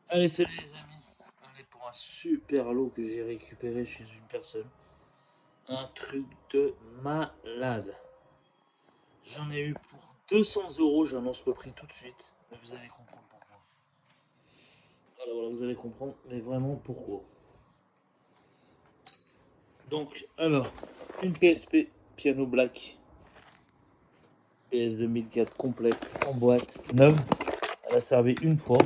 Allez, salut les amis. Allez, pour un super lot que j'ai récupéré chez une personne. Un truc de malade. J'en ai eu pour 200 euros. J'annonce le prix tout de suite. Mais vous allez comprendre pourquoi. Voilà, vous allez comprendre, mais vraiment pourquoi. Donc, alors, une PSP Piano Black PS 2004 complète en boîte neuve. Elle a servi une fois.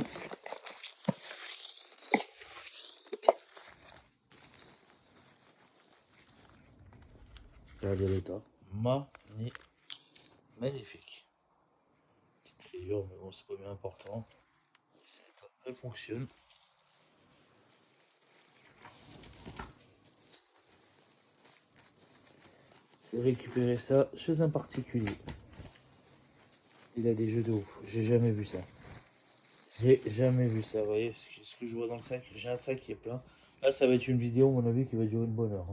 Regardez l'état. Magnifique. Petite rayure, mais bon, c'est pas bien important. Elle fonctionne. J'ai récupéré ça chez un particulier. Il a des jeux de ouf. J'ai jamais vu ça. J'ai jamais vu ça. Vous voyez ce que je vois dans le sac. J'ai un sac qui est plein. Là, ça va être une vidéo, à mon avis, qui va durer une bonne heure.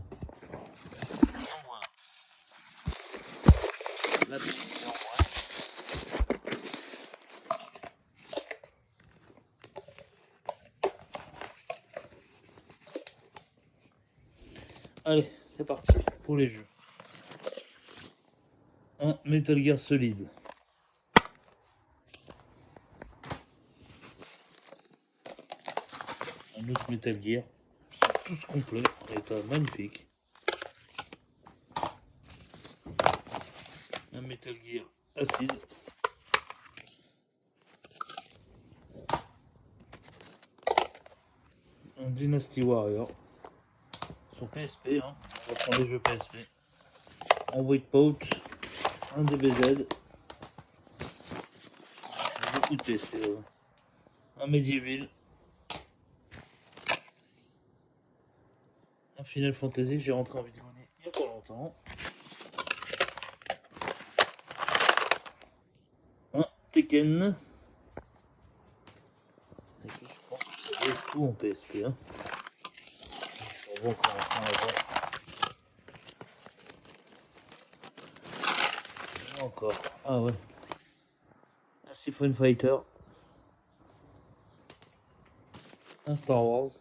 La petite en Allez, c'est parti pour les jeux. Un Metal Gear Solid. Un autre Metal Gear. Ils sont tous complets. En état magnifique. Un Metal Gear Acid. Un Dynasty Warrior. Sur PSP, hein. On va prendre les jeux PSP. Un White Pouch. Un DBZ. Beaucoup de PSP. Un Medieval. Un Final Fantasy que j'ai rentré en vidéo il y a pas longtemps. Un Tekken. Et puis, je pense que ça doit être tout en PSP. Hein. On va encore en avoir. Encore. Ah ouais. Un Siphon Fighter. Un Star Wars.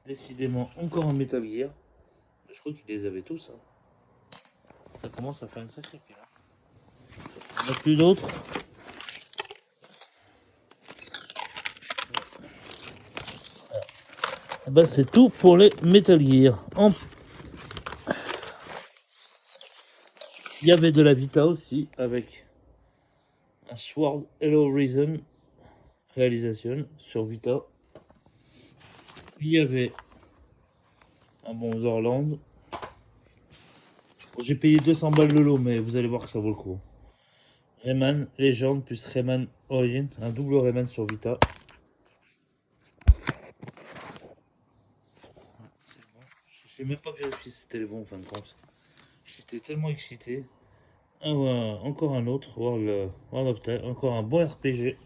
Décidément encore un Metal Gear. Je crois qu'ils les avaient tous. Hein. Ça commence à faire une sacrée pile. Il n'y en a plus d'autres. Bah c'est tout pour les Metal Gear. Il y avait de la Vita aussi avec un Sword Hello Reason réalisation sur Vita. Il y avait un bon Zorland. J'ai payé 200 balles le lot, mais vous allez voir que ça vaut le coup. Rayman Legend plus Rayman Origin, un double Rayman sur Vita. C'est bon. J'ai même pas vérifié si c'était les bons en fin de compte. J'étais tellement excité. Ah ouais, encore un autre, World of Time, encore un bon RPG.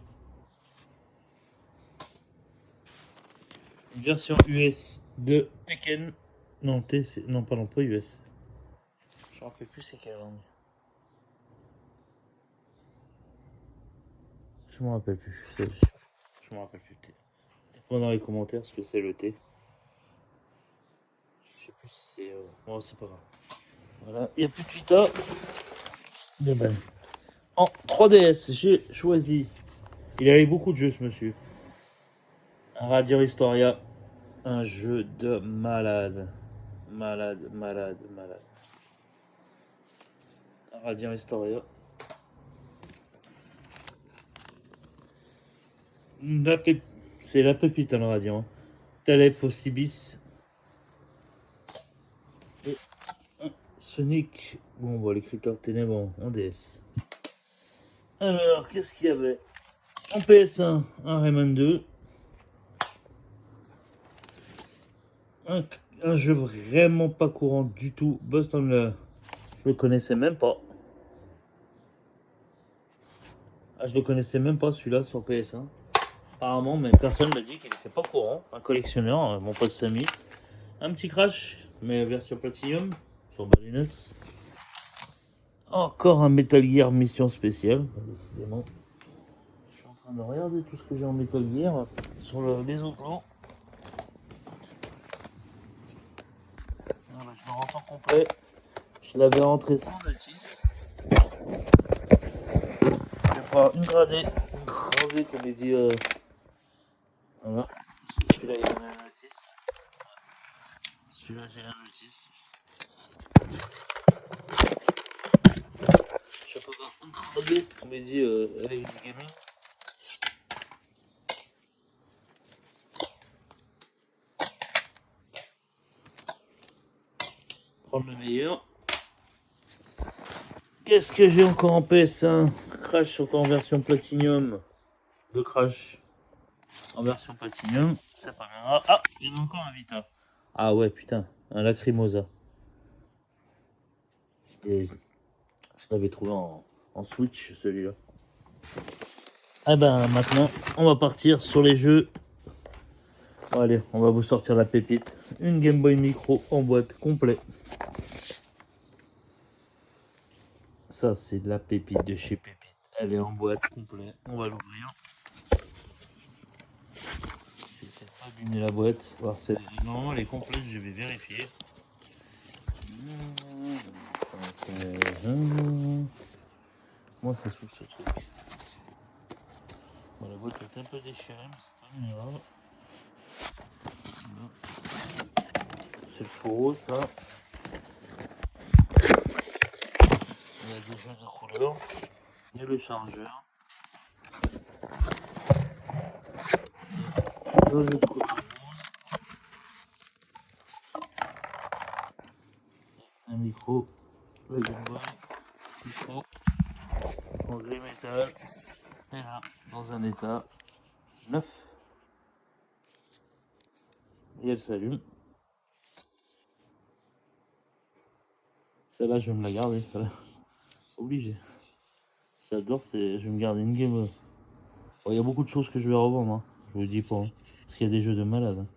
Une version US de Tekken. Non, non, pardon, pas US. Je me rappelle plus c'est quelle langue. Je me rappelle plus. Je me rappelle plus. Dites-moi dans les commentaires ce que c'est le T. Je sais plus si c'est. Bon, c'est pas grave. Voilà, il n'y a plus de Vita. Mais ben. En 3DS, j'ai choisi. Il avait beaucoup de jeux, ce monsieur. Un Radiant Historia. Un jeu de malade. Malade. Un Radiant Historia. C'est la pépite, hein, le Radiant. Talep Sibis. Et un Sonic. Bon, bon, les critères ténèbres en DS. Alors, qu'est-ce qu'il y avait? En PS1, un Rayman 2. Un jeu vraiment pas courant du tout. Boston, je le connaissais même pas. Ah, je le connaissais même pas celui-là sur PS1. Apparemment, mais personne m'a dit qu'il était pas courant. Un collectionneur, mon pote Samy. Un petit Crash, mais version Platinum, sur Balinux. Encore un Metal Gear Mission Spéciale, décidément. Je suis en train de regarder tout ce que j'ai en métal sur les autres lots. Voilà, je le rentre en complet. Je l'avais rentré sans notice. Je vais prendre une gradée comme il dit. Voilà. Celui-là il y a la notice. Celui-là j'ai la notice. Je sais pas une gradée comme il dit avec du gaming. Prendre le meilleur. Qu'est-ce que j'ai encore en PS1? Crash encore en version Platinum. Le Crash en version Platinum. C'est pas bien. Ah, il y en a encore un Vita. Ah ouais, putain, un Lacrimosa. Et je l'avais trouvé en Switch celui-là. Ah ben maintenant, on va partir sur les jeux. Bon, allez, on va vous sortir la pépite. Une Game Boy Micro en boîte complet. Ça, c'est de la pépite de chez Pépite. Elle est en boîte complet. On va l'ouvrir. J'essaie pas d'abîmer la boîte. Voir si normalement elle est complète, je vais vérifier. Moi, ça s'ouvre ce truc. Bon, la boîte est un peu déchirée, mais c'est pas bien grave. C'est le fourreau, ça. Il y a des jeux de couleurs. Il y a le chargeur. Le jeu de couleurs. Un micro. Le Game Boy. Micro. En gris métal. Et là, dans un état neuf. Et elle s'allume. Celle-là, je vais me la garder. Celle-là. Obligé. J'adore, je vais me garder une Game Boy. Bon, il y a beaucoup de choses que je vais revendre, hein. Je vous le dis pas. Hein. Parce qu'il y a des jeux de malade. Hein.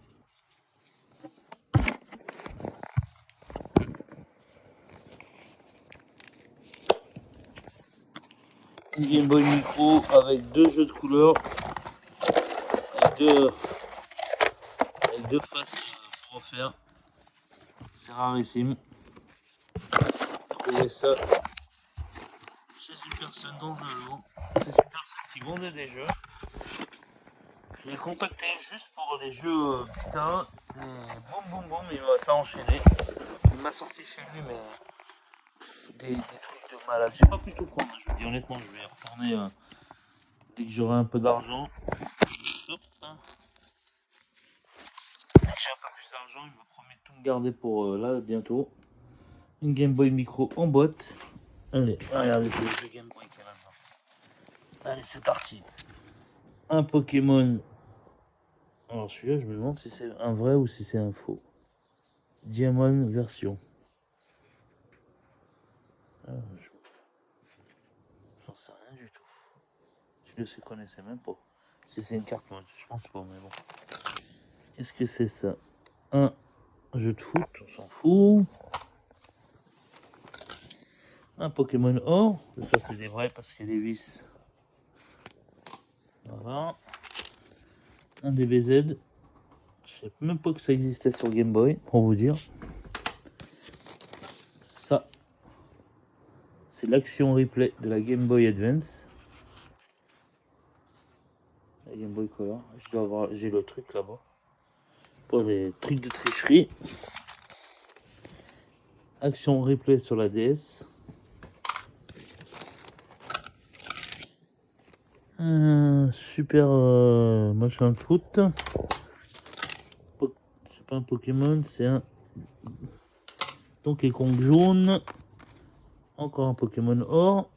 Une Game Boy Micro avec deux jeux de couleurs. Avec deux faces pour refaire. C'est rarissime. Trouver ça chez une personne dans un lot. C'est une personne qui vendait des jeux. Je l'ai contacté juste pour les jeux putain. Et boum boum boum, il m'a fait enchaîner. Il m'a sorti chez lui, mais des trucs de malade. J'ai pas pu tout prendre. Je vous dis honnêtement, je vais y retourner dès que j'aurai un peu d'argent. Hop, hein. Dès que j'ai un peu plus d'argent, il me promet de tout me garder pour là bientôt. Une Game Boy Micro en boîte. Allez, regardez le jeu Game Boy qu'il y a là-dedans. Allez, c'est parti. Un Pokémon. Alors celui-là, je me demande si c'est un vrai ou si c'est un faux. Diamond version. J'en sais rien du tout. Je ne connaissais même pas. Si c'est une carte mode, je pense pas, mais bon. Qu'est-ce que c'est ça? Un jeu de foot, on s'en fout. Un Pokémon or, ça c'est des vrais parce qu'il y a des vis. Voilà. Un DBZ. Je sais même pas que ça existait sur Game Boy, pour vous dire. Ça, c'est l'action replay de la Game Boy Advance. La Game Boy Color. Je dois avoir, j'ai le truc là-bas. Pour les trucs de tricherie. Action replay sur la DS. Super machin foot. C'est pas un Pokémon, c'est un Donkey Kong jaune. Encore un Pokémon or.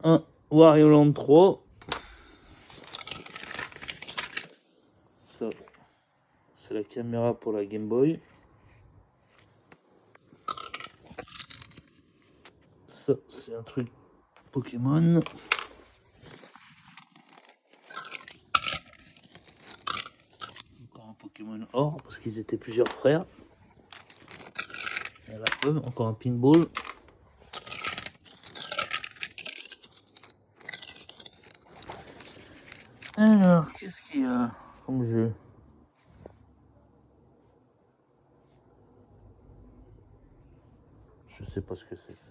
Un Wario Land 3. Ça, c'est la caméra pour la Game Boy. Ça, c'est un truc Pokémon. Encore un Pokémon or, parce qu'ils étaient plusieurs frères. Et la preuve, encore un pinball. Alors, qu'est-ce qu'il y a comme jeu? Je sais pas ce que c'est ça.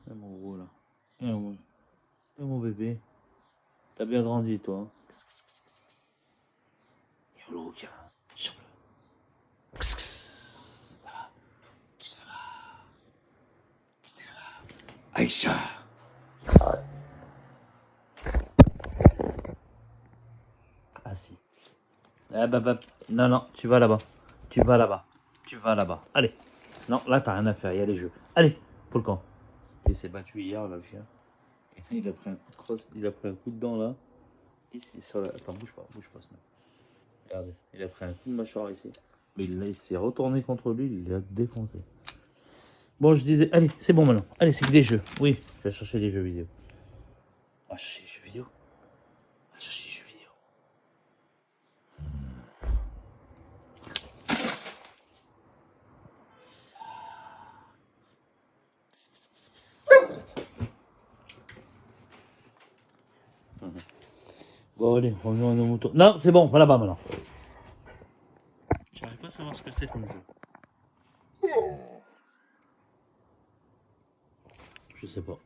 C'est mon gros là. Mon bébé. T'as bien grandi toi. Hein. Yo le requin. Chope-le. Voilà. Qui ça va? Qui ça va? Aïcha. Ah si. Ah bah. Non, non, tu vas là-bas. Tu vas là-bas. Tu vas là-bas. Allez. Non, là t'as rien à faire, il y a les jeux. Allez, pour le camp. Il s'est battu hier là le chien. Il a pris un coup de crosse, il a pris un coup de dent là. Ici sur la. Attends, bouge pas ce mec. Regardez, il a pris un coup de mâchoire ici. Mais là, il s'est retourné contre lui, il l'a défoncé. Bon, je disais, allez, c'est bon maintenant. Allez, c'est que des jeux. Oui, je vais chercher des jeux vidéo. On va chercher les jeux vidéo. On va chercher les jeux vidéo. Bon, allez, revenons à nos moutons. Non, c'est bon, va là-bas maintenant. J'arrive pas à savoir ce que c'est comme jeu. Je sais pas.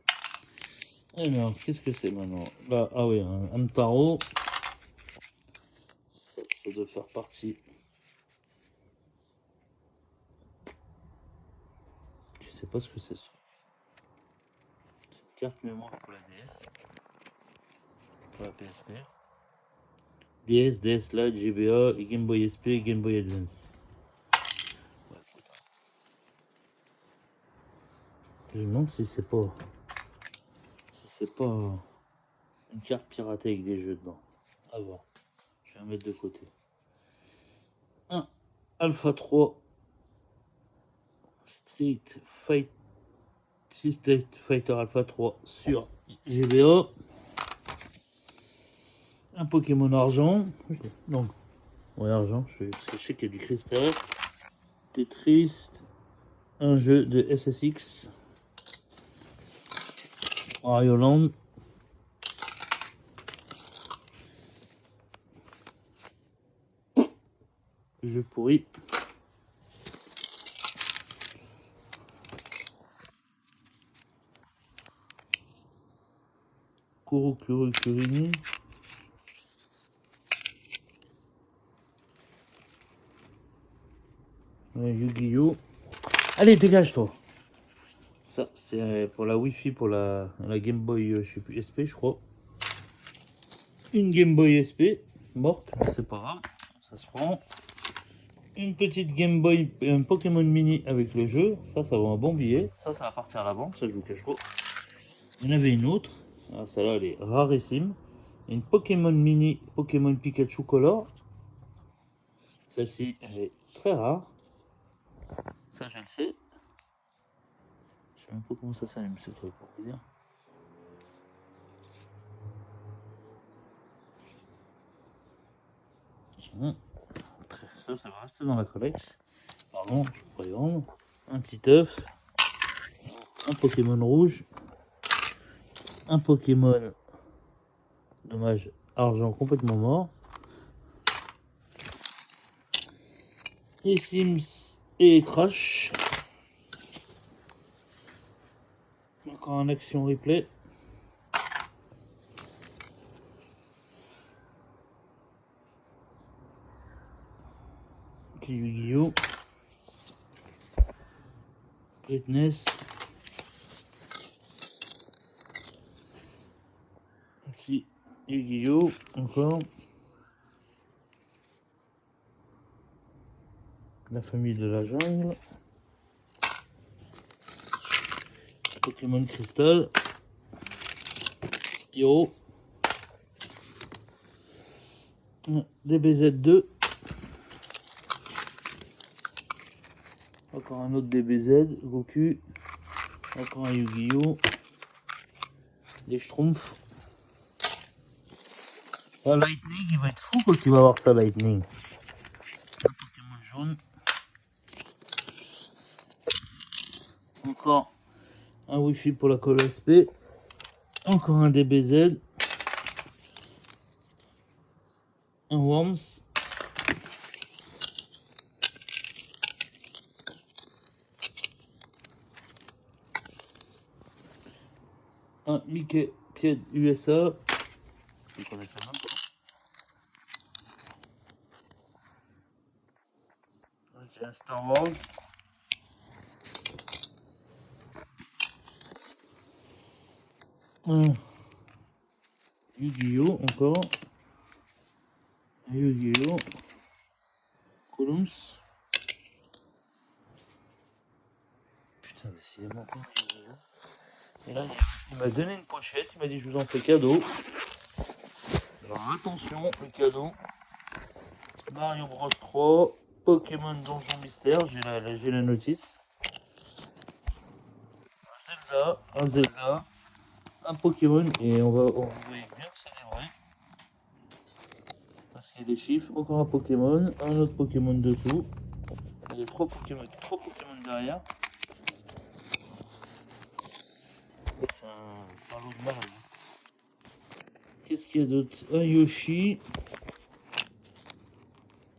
Alors, qu'est-ce que c'est maintenant? Là, ah oui, un tarot. Ça doit faire partie. Je sais pas ce que c'est. C'est une carte mémoire pour la DS. Pour la PSP. DS, DS Lite, GBA, et Game Boy SP, et Game Boy Advance. Ouais, putain. Je me demande si c'est pas. Si c'est pas une carte piratée avec des jeux dedans. À voir. Je vais la mettre de côté. Un Alpha 3 Street Fight Street Fighter Alpha 3 sur GBA. Un Pokémon argent. Donc, ouais, argent, parce que je sais qu'il y a du cristal. Tetris. Un jeu de SSX. Mario Land. Jeu pourri. Kurini. Yu-Gi-Oh! Allez, dégage-toi! Ça, c'est pour la Wi-Fi, pour la Game Boy, je sais plus, SP, je crois. Une Game Boy SP, morte, mais c'est pas grave, ça se prend. Une petite Game Boy, un Pokémon Mini avec le jeu, ça vaut un bon billet. Ça va partir à la vente, ça je vous cache pas. Il y en avait une autre, ah, celle-là elle est rarissime. Une Pokémon Mini, Pokémon Pikachu Color. Celle-ci, elle est très rare. Ça, je le sais. Je sais même pas comment ça s'allume ce truc pour vous dire. Ça va rester dans la collecte. Pardon, je pourrais vendre. Un petit œuf. Un Pokémon rouge. Un Pokémon. Dommage, argent complètement mort. Et Sims et Crash. Encore un action replay. Petit Yu-Gi-Oh! Greatness. Petit Yu-Gi-Oh! Encore. La famille de la jungle. Pokémon Crystal. Spyro. DBZ2. Encore un autre DBZ. Goku. Encore un Yu-Gi-Oh! Des Schtroumpfs. Un Lightning, il va être fou quand il va voir ça, Lightning. Un Pokémon jaune. Encore un Wi-Fi pour la colle SP. Encore un DBZ. un Worms. Un Mickey Pied USA. Je connaissais même pas. J'ai un Star Wars. Un Yu-Gi-Oh encore. Un Yu-Gi-Oh. Columns. Putain, décidément pas. Et là, il m'a donné une pochette. Il m'a dit je vous en fais cadeau. Alors attention, le cadeau. Mario Bros 3. Pokémon Donjon Mystère. J'ai la notice. Un Zelda, un Pokémon, et on voit bien que c'est des vrais. Parce qu'il y a des chiffres, encore un Pokémon, un autre Pokémon dessous. Il y a trois Pokémon derrière. C'est un lot de malade. Qu'est-ce qu'il y a d'autre? Un Yoshi,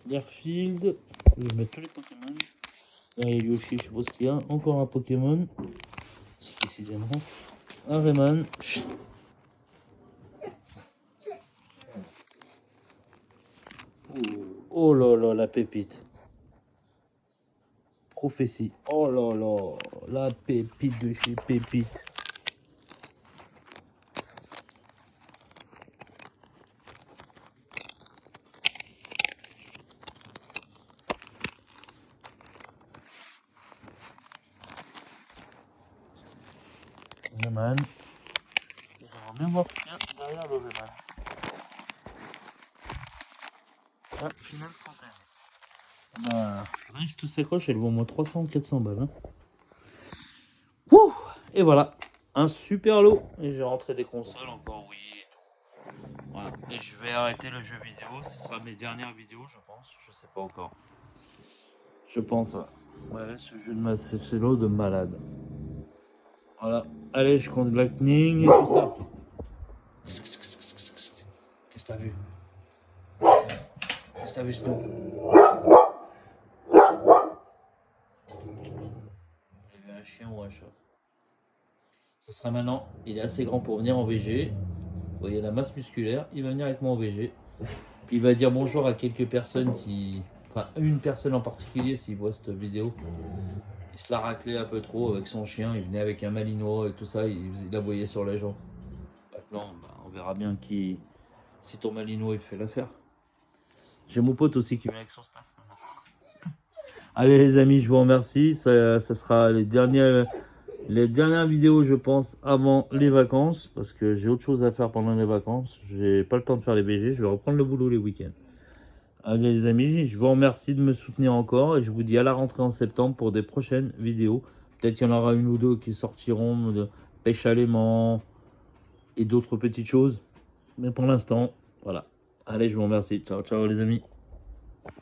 Garfield, je vais mettre tous les Pokémon. Là, il y a Yoshi, je sais pas ce qu'il y a. Encore un Pokémon, décidément. Un Rayman. Oh là là, la pépite. Prophétie. Oh là là, la pépite de chez Pépite. Rayman. J'aimerais bien voir ce qu'il y a derrière le Rayman. Ah, Final Fantasy. Bah, je tout s'accroche, elle vaut au moins 300-400 balles. Hein. Ouh, et voilà, un super lot. Et j'ai rentré des consoles encore, oui. Et tout. Voilà. Et je vais arrêter le jeu vidéo. Ce sera mes dernières vidéos, je pense. Je sais pas encore. Je pense, ouais, ce jeu de ce lot de malade. Voilà. Allez, je compte Lightning et tout ça. Qu'est-ce que t'as vu? Qu'est-ce que t'as vu, Snoop? Il y avait un chien ou un chat. Ce sera maintenant. Il est assez grand pour venir en VG. Vous voyez la masse musculaire. Il va venir avec moi en VG. Puis il va dire bonjour à quelques personnes qui... Enfin, une personne en particulier s'il voit cette vidéo. Il se la raclait un peu trop avec son chien. Il venait avec un malinois et tout ça. Il aboyait sur les gens. Maintenant, on verra bien qui... Si ton malinois il fait l'affaire. J'ai mon pote aussi qui vient avec son staff. Allez les amis, je vous remercie. Ça sera les dernières vidéos, je pense, avant les vacances. Parce que j'ai autre chose à faire pendant les vacances. J'ai pas le temps de faire les BG. Je vais reprendre le boulot les week-ends. Allez les amis, je vous remercie de me soutenir encore. Et je vous dis à la rentrée en septembre pour des prochaines vidéos. Peut-être qu'il y en aura une ou deux qui sortiront de pêche à l'aimant et d'autres petites choses. Mais pour l'instant, voilà. Allez, je vous remercie. Ciao, ciao les amis.